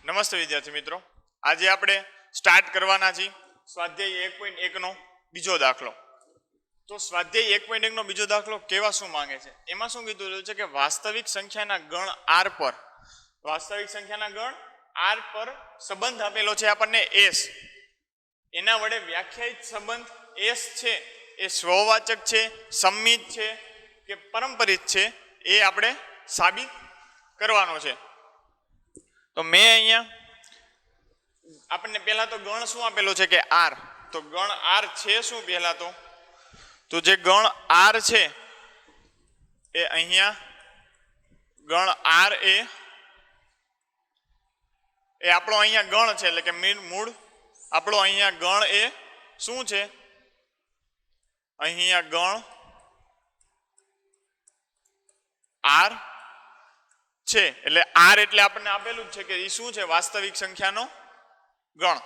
નમસ્તે વિદ્યાર્થી મિત્રો, આજે આપણે સ્ટાર્ટ કરવાના છીએ સ્વાધ્યાય 1.1 નો બીજો દાખલો. તો સ્વાધ્યાય 1.1 નો બીજો દાખલો કેવા શું માંગે છે? એમાં શું કીધું છે કે વાસ્તવિક સંખ્યાના ગણ r પર સંબંધ આપેલો છે આપણને s. એના વડે વ્યાખ્યાયિત સંબંધ s છે એ સ્વવાચક છે, સંમિત છે કે પરંપરિત છે એ આપણે સાબિત કરવાનો છે. તો મેં અહીંયા આપણને પહેલા તો ગણ શું આપેલો છે કે r. તો ગણ r છે શું? પહેલા તો જે ગણ r છે એ અહીંયા ગણ r એ આપણો અહીંયા ગણ છે, એટલે કે મૂળ આપણો અહીંયા ગણ એ શું છે? અહીંયા ગણ r છે. એટલે r એટલે આપણને આપેલું જ છે કે એ શું છે? વાસ્તવિક સંખ્યાનો ગણ.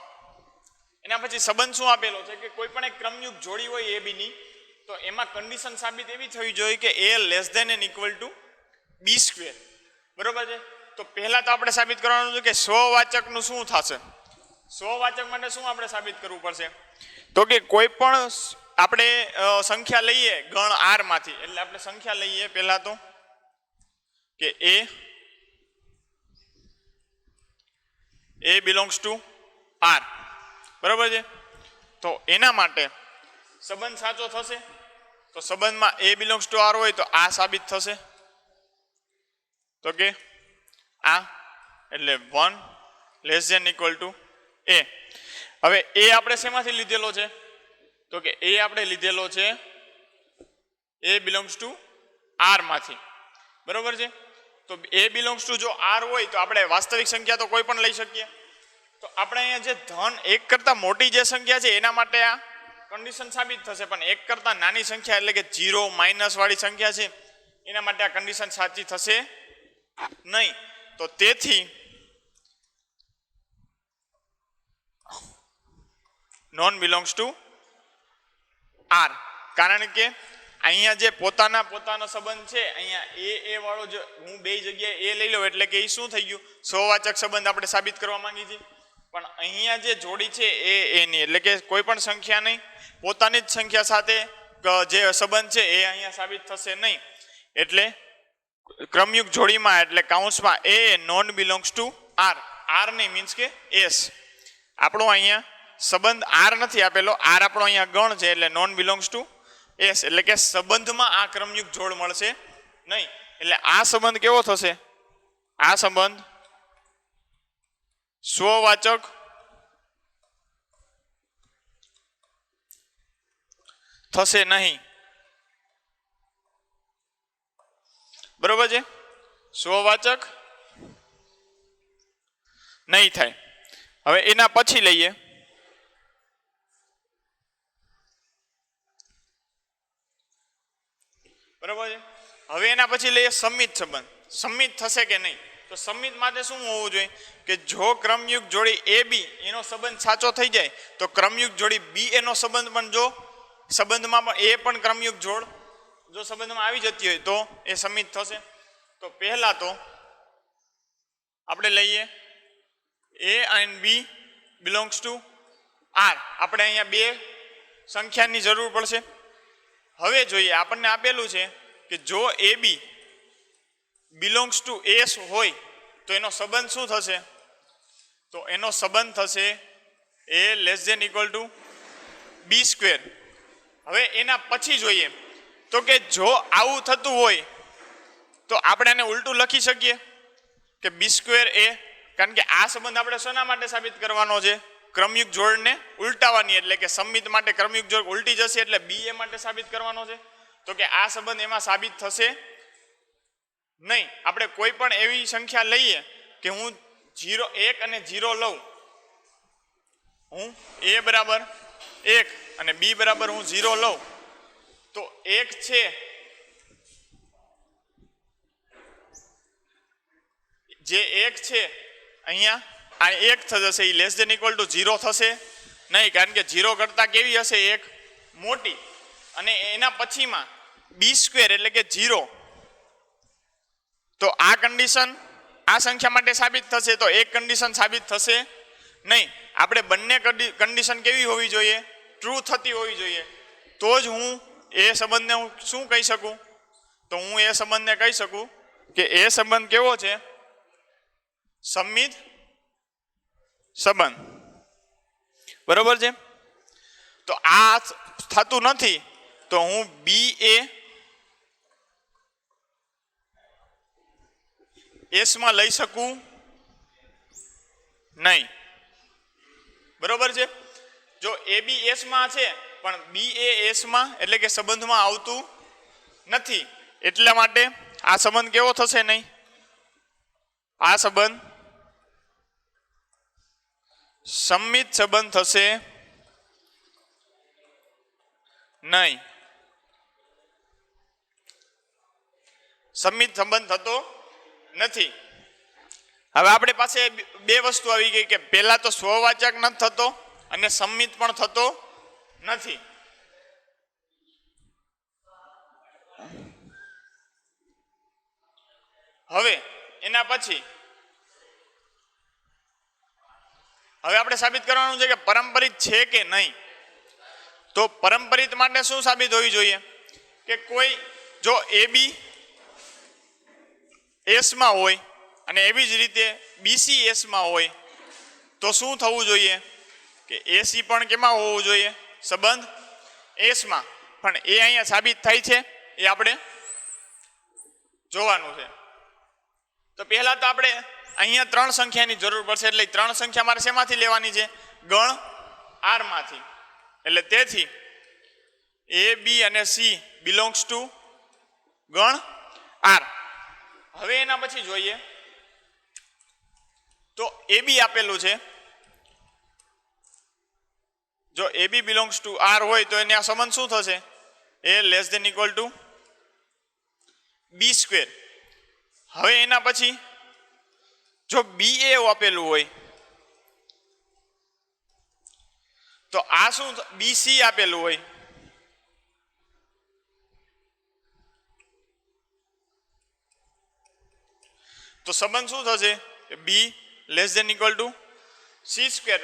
એના પછી સંબંધ શું આપેલો છે કે કોઈ પણ એક ક્રમયુક્ત જોડી હોય એ બીની, તો એમાં કન્ડિશન સાબિત એવી થવી જોઈએ કે a less than and equal to b square. બરોબર છે? તો પહેલા તો આપણે સાબિત કરવાનું છે કે સ્વવાચકનું શું થશે. સ્વવાચક માટે શું આપણે સાબિત કરવું પડશે? તો કે કોઈ પણ આપણે સંખ્યા લઈએ ગણ r માંથી, એટલે આપણે સંખ્યા લઈએ પહેલા તો કે a બિલોંગ્સ ટુ r. બરાબર છે? તો એના માટે સંબંધ સાચો થશે. તો સંબંધમાં a બિલોંગ્સ ટુ r હોય તો આ સાબિત થશે. તો કે આ એટલે 1 less than equal to a. હવે a આપણે શેમાંથી લીધેલો છે? તો કે a આપણે લીધેલો છે a બિલોંગ્સ ટુ r માંથી. બરોબર છે? તો a બિલોંગ્સ ટુ જો r હોય તો આપણે વાસ્તવિક સંખ્યા તો કોઈ પણ લઈ શકીએ. તો આપણે અહીંયા જે ધન 1 કરતા મોટી જે સંખ્યા છે એના માટે આ કન્ડિશન સાબિત થશે, પણ 1 કરતા નાની સંખ્યા એટલે કે 0 માઇનસ વાળી સંખ્યા છે એના માટે આ કન્ડિશન સાચી થશે નહીં. તો તેથી નોન બિલોંગ્સ ટુ r. કારણ કે અહીંયા જે પોતાનો સંબંધ છે, અહીંયા એ વાળો જો હું બે જગ્યાએ એ લઈ લઉં એટલે કે એ શું થઈ ગયું? સ્વવાચક સંબંધ આપણે સાબિત કરવા માંગી છીએ. પણ અહીંયા જે જોડી છે એ એની, એટલે કે કોઈ પણ સંખ્યા નહીં, પોતાની જ સંખ્યા સાથે જે સંબંધ છે એ અહીંયા સાબિત થશે નહીં. એટલે ક્રમયુક્ત જોડીમાં એટલે કાઉન્સમાં એ non belongs to r. r નહીં મીન્સ કે s. આપણો અહીંયા સંબંધ r નથી આપેલો, r આપણો અહીંયા ગણ છે એટલે નોન બિલોંગ્સ ટુ s. એટલે કે સંબંધમાં આ ક્રમયુક્ત જોડ મળશે નહીં. એટલે આ સંબંધ કેવો થશે? આ સંબંધ સ્વવાચક થશે નહીં. બરોબર છે? સ્વવાચક નહીં થાય. હવે એના પછી લઈએ બરોબર છે. હવે એના પછી લઈએ સંમિત સંબંધ. સંમિત થશે કે નહીં? તો સંમિત માટે શું હોવું જોઈએ કે જો ક્રમયુક્ત જોડી એ બી એનો સંબંધ સાચો થઈ જાય તો ક્રમયુક્ત જોડી બી એનો સંબંધ પણ જો સંબંધમાં પણ એ પણ ક્રમયુક્ત જોડ જો સંબંધમાં આવી જતી હોય તો એ સંમિત થશે. તો પહેલા તો આપણે લઈએ a and b belongs to r. આપણે અહીંયા બે સંખ્યાની જરૂર પડશે. હવે જોઈએ, આપણને આપેલું છે કે જો A B belongs two s હોય તો એનો સંબંધ શું થશે? તો એનો સંબંધ થશે a less than equal to b square. હવે એના પછી જોઈએ તો કે જો આવું થતું હોય તો આપણે એને ઉલટું લખી શકીએ કે b સ્ક્વેર a. કારણ કે આ સંબંધ આપણે શેના માટે સાબિત કરવાનો છે? ક્રમયુક્ત જોડને ઉલટાવાની, એટલે કે સંમિત માટે ક્રમયુક્ત જોડ ઉલટી જશે એટલે b એ માટે સાબિત કરવાનો છે. તો કે આ સંબંધ એમાં સાબિત થશે નહીં. આપણે કોઈ પણ એવી સંખ્યા લઈએ કે હું 1 અને 0 લઉં, હું a બરાબર 1 અને b બરાબર હું 0 લઉં, તો 1 છે જે 1 છે અહીંયા આ 1 થશે, A less than equal two 0 થશે નહીં. કારણ કે 0 કરતાં કેવી હશે? 1 મોટી. અને એના પછીમાં b સ્ક્વેર એટલે કે 0. તો આ કન્ડિશન આ સંખ્યા માટે સાબિત થશે તો એક કન્ડિશન સાબિત થશે નહીં. આપણે બંને કન્ડિશન કેવી હોવી જોઈએ? ટ્રુ થતી હોવી જોઈએ. તો જ હું એ સંબંધને હું શું કહી શકું? તો હું એ સંબંધને કહી શકું કે એ સંબંધ કેવો છે? સંમિત સંબંધ. બરોબર છે. તો આ થતું નથી તો હું બી એ એસ માં લઈ શકું નહીં. બરોબર છે. જો એ બી એસ માં છે પણ બી એ એસ માં એટલે કે સંબંધમાં આવતું નથી, એટલા માટે આ સંબંધ કેવો થશે? નહીં. આ સંબંધ સંમિત સંબંધ થશે નહીં. સંમિત સંબંધ થતો નથી. હવે આપણે પાસે બે વસ્તુ આવી ગઈ કે પહેલા તો સ્વવાચક નથી થતો અને સંમિત પણ થતો નથી. હવે એના પછી હવે આપણે સાબિત કરવાનું છે કે પરંપરિત છે કે નહીં. તો પરંપરિત માટે શું સાબિત હોવી જોઈએ? કે કોઈ જો એ બી એસમાં હોય અને એવી જ રીતે બીસી એસમાં હોય તો શું થવું જોઈએ? કે એસી પણ કેમાં હોવું જોઈએ? સંબંધ એસમાં. પણ એ અહીંયા સાબિત થાય છે એ આપણે જોવાનું છે. તો પહેલા તો આપણે અહીંયા 3 સંખ્યાની જરૂર પડશે. એટલે 3 સંખ્યા મારે શેમાંથી લેવાની છે? ગણ આર માંથી. એટલે તેથી એ બી અને સી બિલોંગ્સ ટુ ગણ આર. હવે એના પછી જોઈએ તો એ બી આપેલું છે. જો A B belongs to R હોય તો એને આ સંબંધ શું થશે? A less than equal to B square. હવે એના પછી જો બી એ આપેલું હોય તો આ શું? બી સી આપેલું હોય તો સંબંધ શું થશે? B less than equal to C square.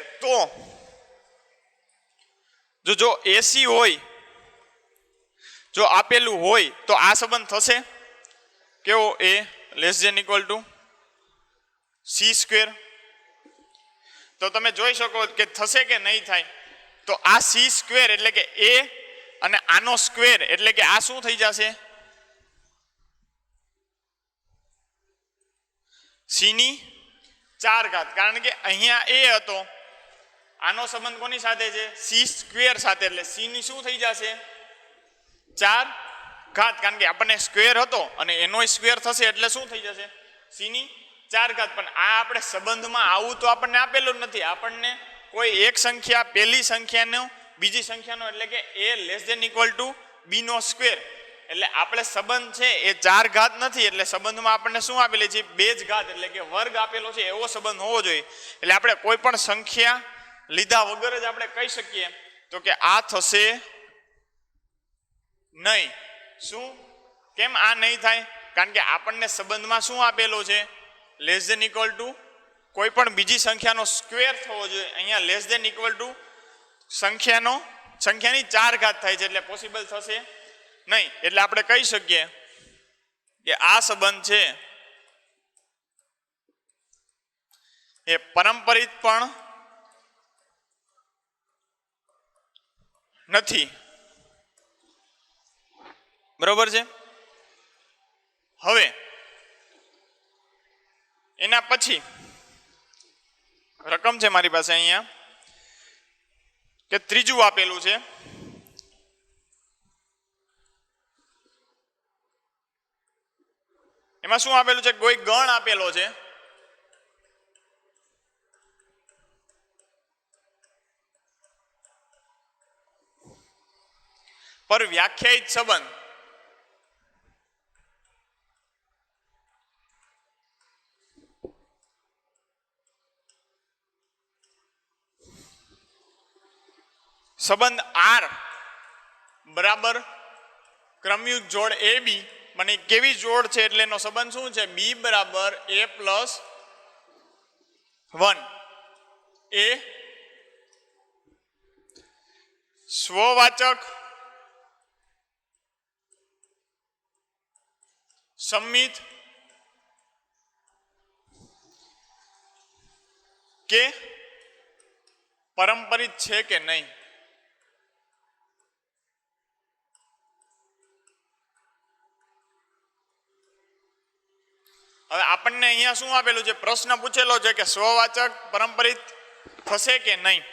તો જો એસી હોય, જો આપેલું હોય તો આ સંબંધ થશે કેવો? A less than equal to C square. તો તમે જોઈ શકો કે થશે કે નહીં થાય. તો આ સી સ્ક્વેર એટલે કે એ અને આનો સ્ક્વેર એટલે કે આ શું થઈ જશે? સી ની 4 ઘાત. કારણ કે અહીંયા એ હતો, આનો સંબંધ કોની સાથે છે? સી સ્ક્વેર સાથે. એટલે સી ની શું થઈ જશે? 4 ઘાત. કારણ કે આપણને સ્ક્વેર હતો અને એનો સ્ક્વેર થશે એટલે શું થઈ જશે? સી ની 4 ઘાત. પણ આ આપણે સંબંધમાં આવું તો આપણને આપેલું જ નથી. આપણને કોઈ એક સંખ્યા પહેલી સંખ્યાનો બીજી સંખ્યાનો એટલે કે A less than equal to B નો સ્ક્વેર. એટલે આપણે સંબંધ છે એ 4 ઘાત નથી. એટલે સંબંધમાં આપણને શું આપેલી છે? 2 જ ઘાત એટલે કે વર્ગ આપેલો છે એવો સંબંધ હોવો જોઈએ. એટલે આપણે કોઈ પણ સંખ્યા લીધા વગર જ આપણે કહી શકીએ તો કે આ થશે નહીં. શું? કેમ આ નહીં થાય? કારણ કે આપણને સંબંધમાં શું આપેલો છે? લેસ ધેન ઇક્વલ ટુ કોઈ પણ બીજી સંખ્યાનો સ્ક્વેર થવો જોઈએ. અહીંયા લેસ ધેન ઇક્વલ ટુ સંખ્યાની 4 ઘાત થાય છે એટલે પોસિબલ થશે નહીં. એટલે આપણે કહી શકીએ કે આ સંબંધ છે એ પરંપરિત પણ નથી. બરોબર છે. હવે એના પછી રકમ છે મારી પાસે અહીંયા કે ત્રીજું આપેલું છે. એમાં શું આપેલું છે? કોઈ ગણ આપેલો છે પર વ્યાખ્યાયિત સંબંધ. સંબંધ આર બરાબર ક્રમયુગ જોડ એ બી પણ એ કેવી જોડ છે એટલે એનો સંબંધ શું છે? બી બરાબર a પ્લસ 1. એ સ્વવાચક સંમિત કે પરંપરિત છે કે નહીં? હવે આપણને અહીંયા શું આપેલું છે? પ્રશ્ન પૂછેલો છે કે સ્વવાચક પરંપરિત થશે કે નહીં.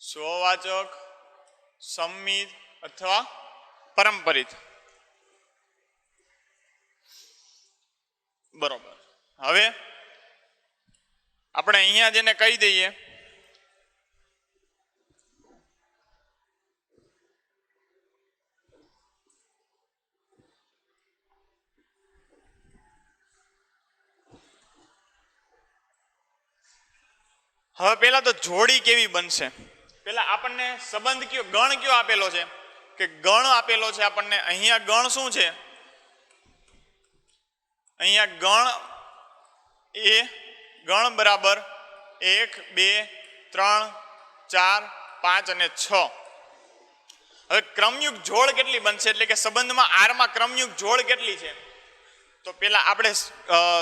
સ્વવાચક સંમિત અથવા પરંપરિત. બરોબર. હવે આપણે અહીંયા જેને કહી દઈએ હવે પેલા તો જોડી કેવી બનશે? પેલા આપણને સંબંધ કયો, ગણ કયો આપેલો છે? કે ગણ આપેલો છે આપણને. અહીંયા ગણ શું છે? અહીંયા ગણ બરાબર 1 2 3 4 5 અને 6. હવે ક્રમયુક્ત જોડ કેટલી બનશે? એટલે કે સંબંધમાં આર માં ક્રમયુક્ત જોડ કેટલી છે? તો પેલા આપણે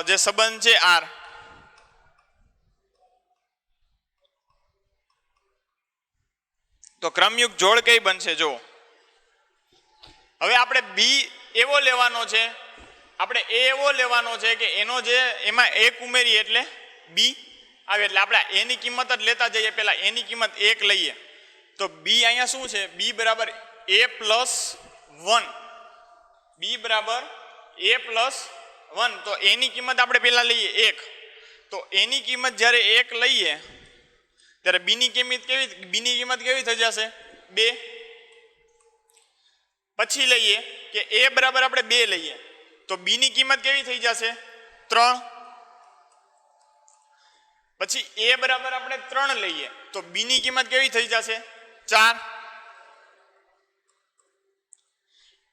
જે સંબંધ છે આર, તો ક્રમયુક્ત જોડ કઈ બનશે? જો હવે આપણે બી એવો લેવાનો છે, આપણે એ એવો લેવાનો છે કે એનો જે એમાં 1 ઉમેરીએ એટલે બી આવે. એટલે આપણે એની કિંમત જ લેતા જઈએ. પહેલા એની કિંમત 1 લઈએ તો બી અહીંયા શું છે? બી બરાબર a પ્લસ 1. બી બરાબર a પ્લસ 1. તો એની કિંમત આપણે પહેલા લઈએ 1. તો એની કિંમત જ્યારે 1 લઈએ ત્યારે બીની કિંમત કેવી થઈ જશે? 2. પછી લઈએ કે a બરાબર આપણે 2 લઈએ તો બીની કિંમત કેવી થઈ જશે? 3. પછી a બરાબર આપણે 3 લઈએ તો બીની કિંમત કેવી થઈ જશે? 4.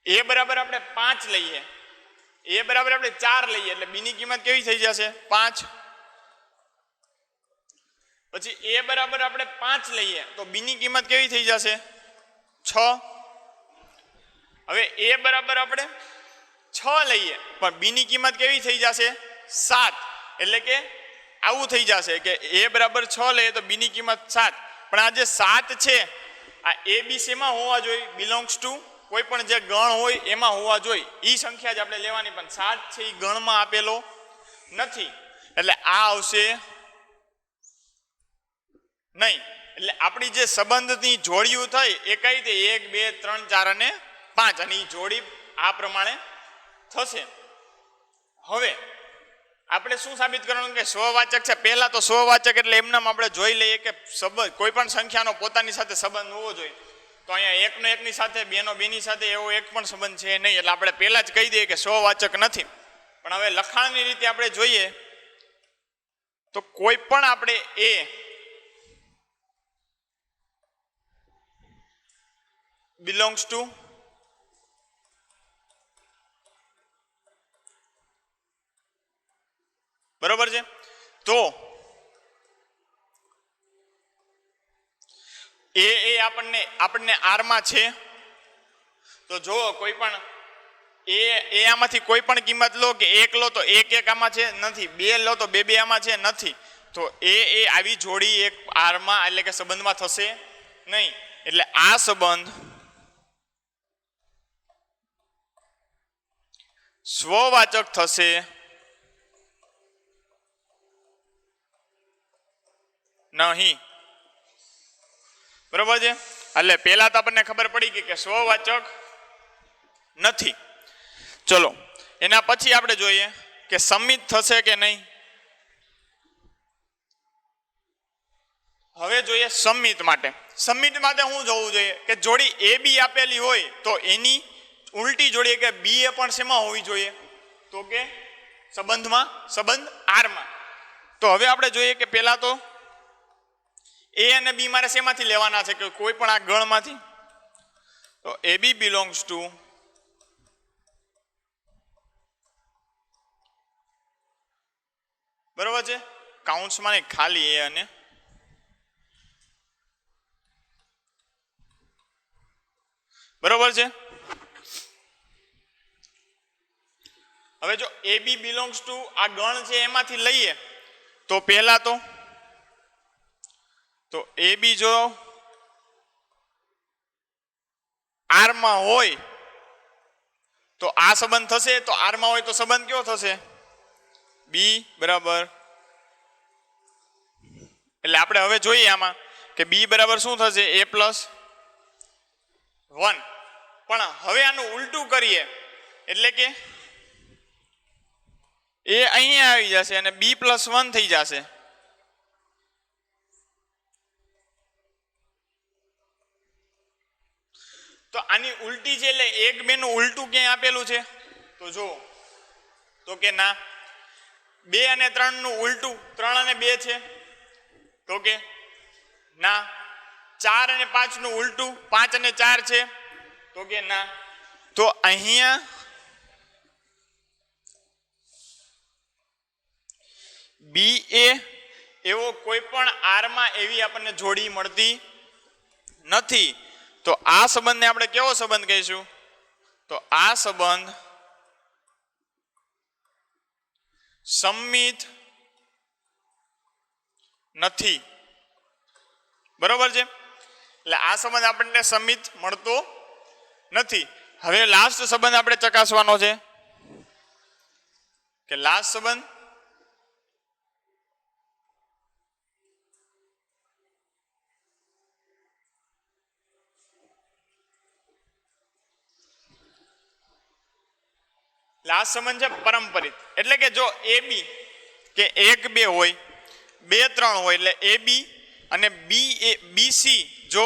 a બરાબર આપણે 5 લઈએ, a બરાબર આપણે 4 લઈએ એટલે બીની કિંમત કેવી થઈ જશે? 5. પછી a બરાબર આપણે 5 લઈએ તો બીની કિંમત કેવી થઈ જશે? 6. હવે a બરાબર આપણે 6 લઈએ પણ બીની કિંમત કેવી થઈ જશે? 7. એટલે કે આવું થઈ જશે કે a બરાબર 6 લઈએ તો બીની કિંમત 7. પણ આ જે 7 છે આ a b શેમાં હોવા જોઈએ? બિલોંગ્સ ટુ કોઈ પણ જે ગણ હોય એમાં હોવા જોઈએ. એ સંખ્યા જ આપણે લેવાની, પણ 7 છે એ ગણમાં આપેલો નથી એટલે આ આવશે નહીં. એટલે આપણી જે સંબંધની જોડીઓ થઈ એ કઈ રીતે? 1 2 3 4 અને 5. અને એ જોડી આ પ્રમાણે થશે. હવે આપણે શું સાબિત કરવાનું? કે સ્વવાચક છે. પહેલા તો સ્વવાચક એટલે એમનામ આપણે જોઈ લઈએ કે સંબંધ કોઈ પણ સંખ્યાનો પોતાની સાથે સંબંધ હોવો જોઈએ. તો અહીંયા 1 નો 1 ની સાથે, 2 નો 2 ની સાથે એવો એક પણ સંબંધ છે નહીં. એટલે આપણે પહેલા જ કહી દઈએ કે સ્વવાચક નથી. પણ હવે લખાણની રીતે આપણે જોઈએ તો કોઈ પણ આપણે એ belongs to બરોબર છે. તો એ આપણને આર માં છે. તો જો કોઈ પણ એ આમાંથી કોઈ પણ કિંમત લો કે 1 લો તો 1 આમાં છે નથી, 2 લો તો 2 આમાં છે નથી. તો એ આવી જોડી એક આર માં એટલે કે સંબંધમાં થશે નહીં. એટલે આ સંબંધ સ્વવાચક થશે નહીં. બરોબર છે. એટલે પહેલા તો આપણને ખબર પડી ગઈ કે સ્વવાચક નથી. ચલો એના પછી આપણે જોઈએ કે સંમિત થશે કે નહીં. હવે જોઈએ સંમિત માટે. સંમિત માટે શું જોવું જોઈએ? કે જોડી એ બી આપેલી હોય તો એની ઉલટી જોડી કે બી એ પણ શેમાં હોવી જોઈએ? તો કે સંબંધમાં, સંબંધ આર માં. તો હવે આપણે જોઈએ કે પહેલા તો એ અને બી મારે શેમાંથી લેવાના છે? કે કોઈ પણ આ ગણમાંથી. તો એ બી બિલોંગ્સ ટુ બરોબર છે, કાઉન્ટ્સમાં નહીં, ખાલી એ અને બરોબર છે. હવે જો એ બી બિલોંગ્સ ટુ આ ગણ છે એમાંથી લઈએ તો પહેલા તો એ બી જો આર માં હોય તો આ સંબંધ થશે, તો આર માં હોય તો સંબંધ કેવો થશે? બી બરાબર, એટલે આપણે હવે જોઈએ આમાં કે બી બરાબર શું થશે? a plus 1. પણ હવે આનું ઉલટું કરીએ એટલે કે એ અહીંયા આવી જશે અને બી પ્લસ 1 થઈ જશે. તો આની ઉલટી છે એટલે 1 2 નું ઉલટું ક્યાંય આપેલું છે? તો જો તો કે ના. 2 અને 3 નું ઉલટું 3 અને 2 છે? તો કે ના. 4 અને 5 નું ઉલટું 5 અને 4 છે? તો કે ના. તો અહીંયા બી એ એવો કોઈ પણ આર માં એવી આપણને જોડી મળતી નથી. તો આ સંબંધને આપણે કેવો સંબંધ કહીશું? તો આ સંબંધ સંમિત નથી. બરોબર છે, એટલે આ સંબંધ આપણને સંમિત મળતો નથી. હવે લાસ્ટ સંબંધ આપણે ચકાસવાનો છે કે લાસ્ટ સંબંધ છે પરંપરિત. એટલે કે જો એ બી કે 1 2 હોય, 2 3 હોય, એટલે એ બી અને બી સી જો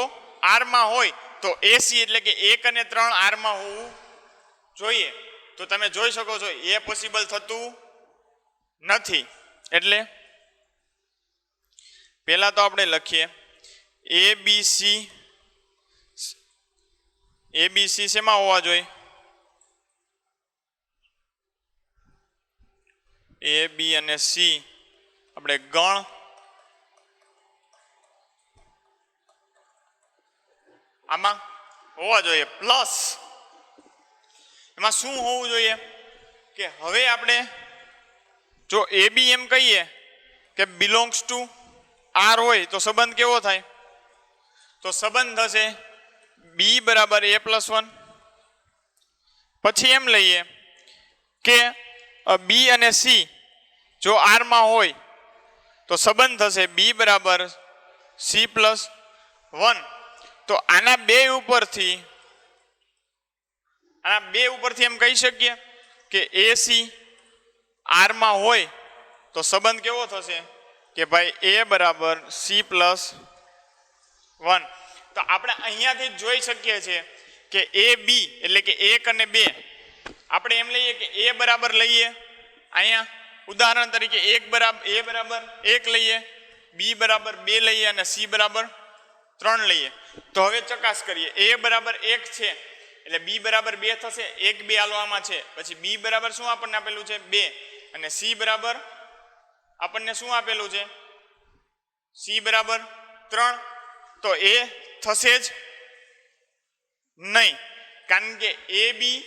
આર માં હોય તો એસી એટલે કે 1 અને 3 આર માં હોવું જોઈએ. તો તમે જોઈ શકો છો એ પોસિબલ થતું નથી. એટલે પહેલા તો આપણે લખીએ એ બી સી શેમાં હોવા જોઈએ? એ બી અને સી આપણે ગણ આમાં હોવા જોઈએ. પ્લસ એમાં શું હોવું જોઈએ કે હવે આપણે જો એ બી એમ કહીએ કે બિલોંગ્સ ટુ આર હોય તો સંબંધ કેવો થાય? તો સંબંધ થશે બી બરાબર a પ્લસ 1. પછી એમ લઈએ કે બી અને સી જો આર માં હોય તો સંબંધ થશે બી બરાબર સી પ્લસ 1. તો આના બે ઉપરથી એમ કહી શકીએ કે એસી આર માં હોય તો સંબંધ કેવો થશે કે ભાઈ એ બરાબર સી પ્લસ 1. તો આપણે અહીંયાથી જોઈ શકીએ છીએ કે એ બી એટલે કે 1 અને 2 આપણે એમ લઈએ કે એ બરાબર લઈએ, અહીંયા ઉદાહરણ તરીકે એ બરાબર 1 લઈએ, બી બરાબર 2 લઈએ અને સી બરાબર 3 લઈએ. તો હવે ચકાસ કરીએ. એ બરાબર 1 છે એટલે બી બરાબર 2 થશે. 1 2 આલો આમાં છે. પછી બી બરાબર શું આપણને આપેલું છે? 2. અને સી બરાબર આપણને શું આપેલું છે? સી બરાબર 3. તો એ થશે જ નહીં, કારણ કે એ બી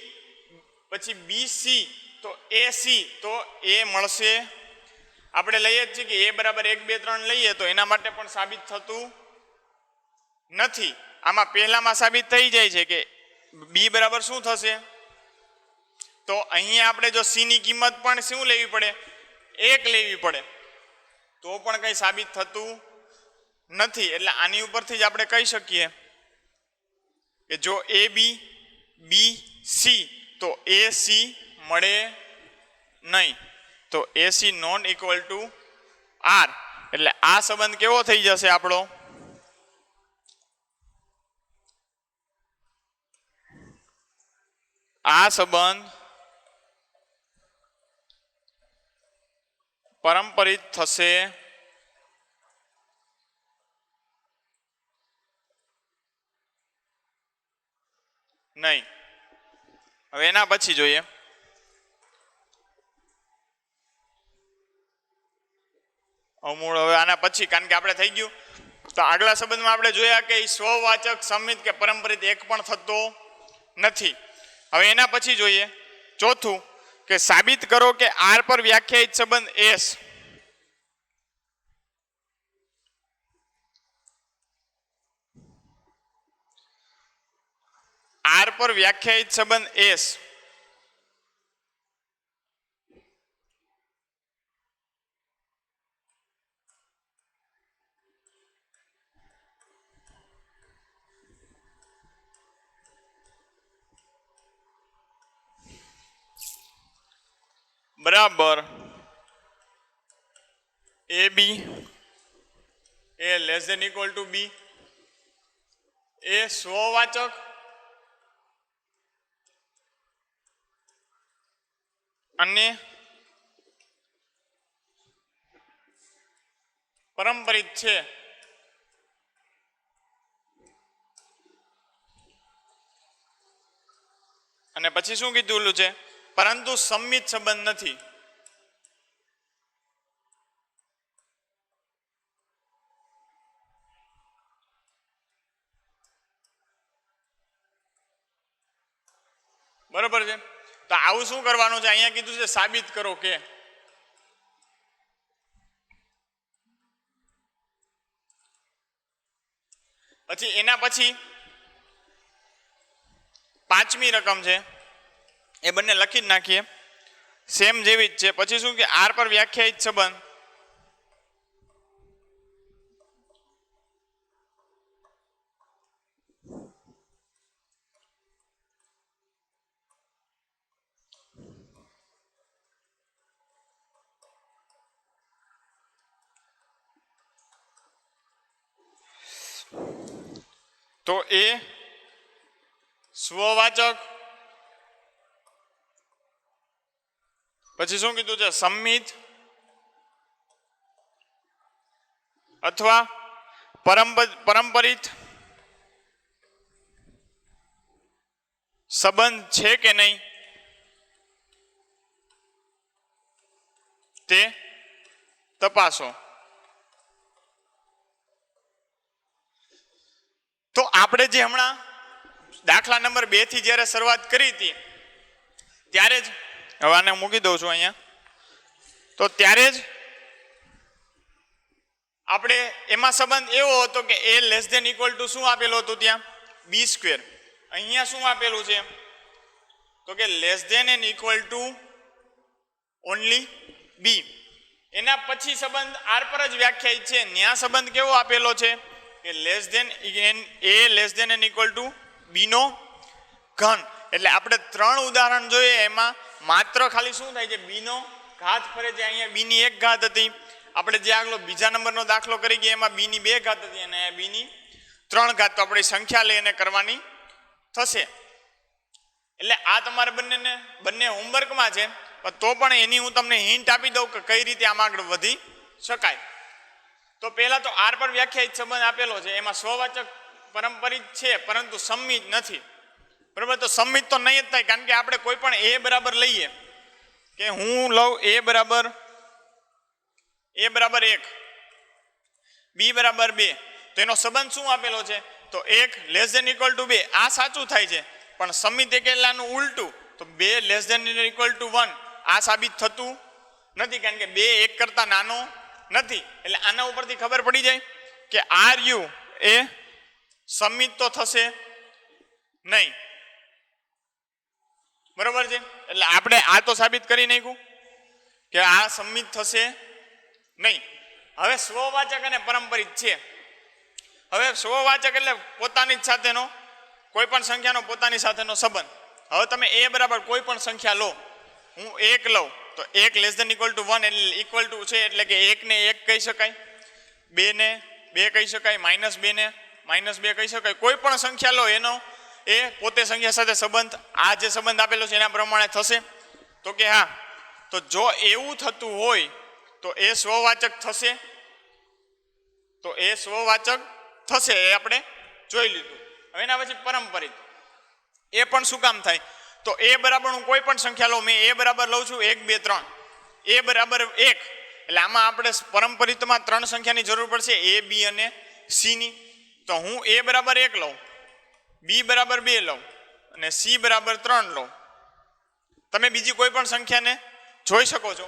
પછી બી સી તો એ સી તો એ મળશે. આપણે લઈએ જ છીએ કે એ બરાબર 1 2 3 લઈએ તો એના માટે પણ સાબિત થતું નથી. આમાં પહેલામાં સાબિત થઈ જાય છે કે બી બરાબર શું થશે? તો અહીંયા આપણે જો સી ની કિંમત પણ શું લેવી પડે? 1 લેવી પડે. તો પણ કંઈ સાબિત થતું નથી. એટલે આની ઉપરથી જ આપણે કહી શકીએ કે જો એ બી સી તો એ સી મળે નહીં. તો A C not equal to R. એટલે આ સંબંધ કેવો થઈ જશે આપણો? આ સંબંધ પરંપરિત થશે નહીં. હવે એના પછી જોઈએ અમૂળ. હવે આના પછી કારણ કે આપણે થઈ ગયું તો આગલા સંબંધમાં આપણે જોયા કે સ્વવાચક સંમિત કે પરંપરિત એક પણ થતો નથી. હવે એના પછી જોઈએ ચોથું કે સાબિત કરો કે આર પર વ્યાખ્યાયિત સંબંધ એસ આર પર વ્યાખ્યાયિત સંબંધ એસ બરાબર એ બી એ લેસ ધેન ઇક્વલ ટુ બી એ સ્વવાચક અને પરંપરિત છે. અને પછી શું કીધું છે પરંતુ સંમિત સંબંધ નથી. બરોબર છે. તો આવું શું કરવાનું છે અહીંયા કીધું છે સાબિત કરો કે પછી એના પછી પાંચમી રકમ છે એ બંને લખી જ નાખીએ સેમ જેવી જ છે. પછી શું કે આર પર વ્યાખ્યાયિત સંબંધ તો એ સ્વવાચક પછી શું કીધું છે સંમિત અથવા પરંપરિત સંબંધ છે કે નહીં તે તપાસો. તો આપણે જે હમણાં દાખલા નંબર 2 થી જ્યારે શરૂઆત કરી હતી ત્યારે જ હવે આને મૂકી દઉં છું અહીંયા. તો ત્યારે જ આપણે એમાં સંબંધ એવો હતો કે A less than equal two શું આપેલું હતું ત્યાં બી સ્ક્વેર. અહીંયા શું આપેલું છે તો કે less than and equal to only B. એના પછી સંબંધ આર પર જ વ્યાખ્યાયિત છે. ન્યા સંબંધ કેવો આપેલો છે કે less than A less than and equal to B નો ઘન. એટલે આપણે 3 ઉદાહરણ જોઈએ એમાં માત્ર ખાલી શું થાય છે બી નો ઘાત ફરે છે. અહીંયા બી ની 1 ઘાત હતી. આપણે જે આગલો બીજા નંબરનો દાખલો કરી ગયા એમાં બી ની 2 ઘાત હતી અને બી ની 3 ઘાત. તો આપણે સંખ્યા લઈને કરવાની થશે. એટલે આ તમારે બંને હોમવર્કમાં છે તો પણ એની હું તમને હિન્ટ આપી દઉં કે કઈ રીતે આમાં આગળ વધી શકાય. તો પહેલા તો આર પર વ્યાખ્યાયિત સંબંધ આપેલો છે એમાં સ્વવાચક પરંપરિત છે પરંતુ સંમિત નથી. બરાબર. તો સંમિત તો નહીં જ થાય કારણ કે આપણે કોઈ પણ એ બરાબર લઈએ કે હું લઉં એ બરાબર 1 બી બરાબર 2 તો એનો સંબંધ શું આપેલો છે તો 1 લેસ ધેન ઇક્વલ ટુ 2. આ સાચું થાય છે પણ સંમિત એકેલાનું ઉલટું તો 2 લેસ ધેન ઇક્વલ ટુ 1 આ સાબિત થતું નથી કારણ કે 2 1 કરતા નાનો નથી. એટલે આના ઉપરથી ખબર પડી જાય કે આર યુ એ સંમિત તો થશે નહીં. બરોબર છે. એટલે આપણે આ તો સાબિત કરી નાખ્યું કે આ સંમિત થશે નહીં. હવે સ્વવાચક અને પરંપરિત છે. હવે સ્વવાચક એટલે પોતાની જ સાથેનો કોઈ પણ સંખ્યાનો પોતાની સાથેનો સંબંધ. હવે તમે એ બરાબર કોઈ પણ સંખ્યા લો, હું 1 લઉં તો 1 લેસ ધેન ઇક્વલ ટુ 1 એટલે ઇક્વલ ટુ છે એટલે કે 1 ને 1 કહી શકાય, 2 ને 2 કહી શકાય, -2 ને -2 કહી શકાય. કોઈ પણ સંખ્યા લો એનો એ પોતે સંખ્યા સાથે સંબંધ આ જે સંબંધ આપેલો છે એના પ્રમાણે થશે. તો કે હા. તો જો એવું થતું હોય તો એ સ્વવાચક થશે. તો એ સ્વવાચક થશે એ આપણે જોઈ લીધું. હવે એના પછી પરંપરિત. એ પણ શું કામ થાય? તો એ બરાબર હું કોઈ પણ સંખ્યા લઉં, મેં એ બરાબર લઉં છું 1 2 3, એ બરાબર 1, એટલે આમાં આપણે પરંપરિતમાં 3 સંખ્યાની જરૂર પડશે, એ બી અને સી ની. તો હું એ બરાબર 1 લઉં, બી બરાબર 2 લઉં અને સી બરાબર 3 લઉં. તમે બીજી કોઈ પણ સંખ્યાને જોઈ શકો છો.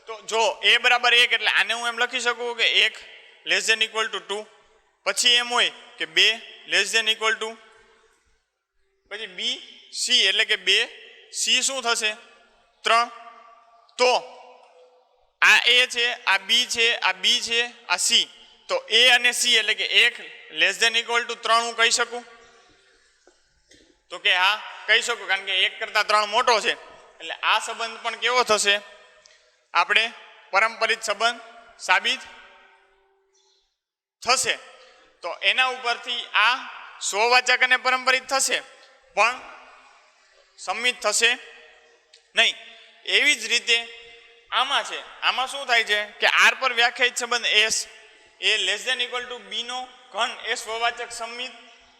તો જો એ બરાબર 1 એટલે આને હું એમ લખી શકું કે 1 લેસ ધેન ઇક્વલ ટુ 2, પછી એમ હોય કે 2 લેસ ધેન ઇક્વલ ટુ, પછી બી સી એટલે કે 2 સી શું થશે 3. તો આ એ છે, આ બી છે, આ બી છે, આ સી. તો એ અને સી એટલે કે 1 લેસ ધેન ઇક્વલ ટુ 3 હું કહી શકું? તો કે હા કહી શકું, કારણ કે 1 કરતાં 3 મોટો છે. એટલે આ સંબંધ પણ કેવો થશે? આપણે પરંપરિત સંબંધ સાબિત થશે. તો એના ઉપરથી આ સ્વવાચક અને પરંપરિત થશે પણ સંમિત થશે નહીં. એવી જ રીતે આમાં છે, આમાં શું થાય છે કે આર પર વ્યાખ્યાયિત સંબંધ S A less than equal to B નો ઘન એ સ્વવાચક સંમિત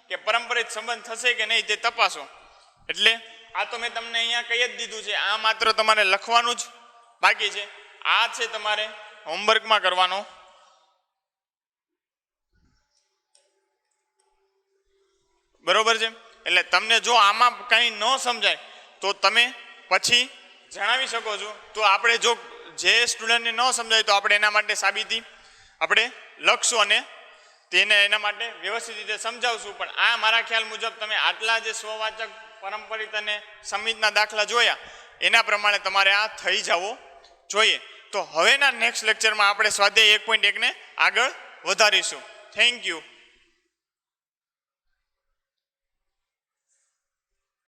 કે પરંપરિત સંબંધ થશે કે નહીં તે તપાસો. એટલે આ તો મેં તમને અહીંયા કહી જ દીધું છે, આ માત્ર તમારે લખવાનું જ બાકી છે. આ છે તમારે હોમવર્કમાં કરવાનો. બરોબર છે? એટલે તમને જો આમાં કંઈ ન સમજાય તો તમે પછી જણાવી શકો છો. તો આપણે જો જે સ્ટુડન્ટને ન સમજાય તો આપણે એના માટે સાબિતી આપણે લખશું અને તેને એના માટે વ્યવસ્થિત રીતે સમજાવશું. પણ આ મારા ખ્યાલ મુજબ તમે આટલા જે સ્વવાચક પરંપરિત અને સંમિતના દાખલા જોયા એના પ્રમાણે તમારે આ થઈ જવો જોઈએ. તો હવેના નેક્સ્ટ લેક્ચરમાં આપણે સ્વાધ્યાય 1.1 ને આગળ વધારીશું. Thank you.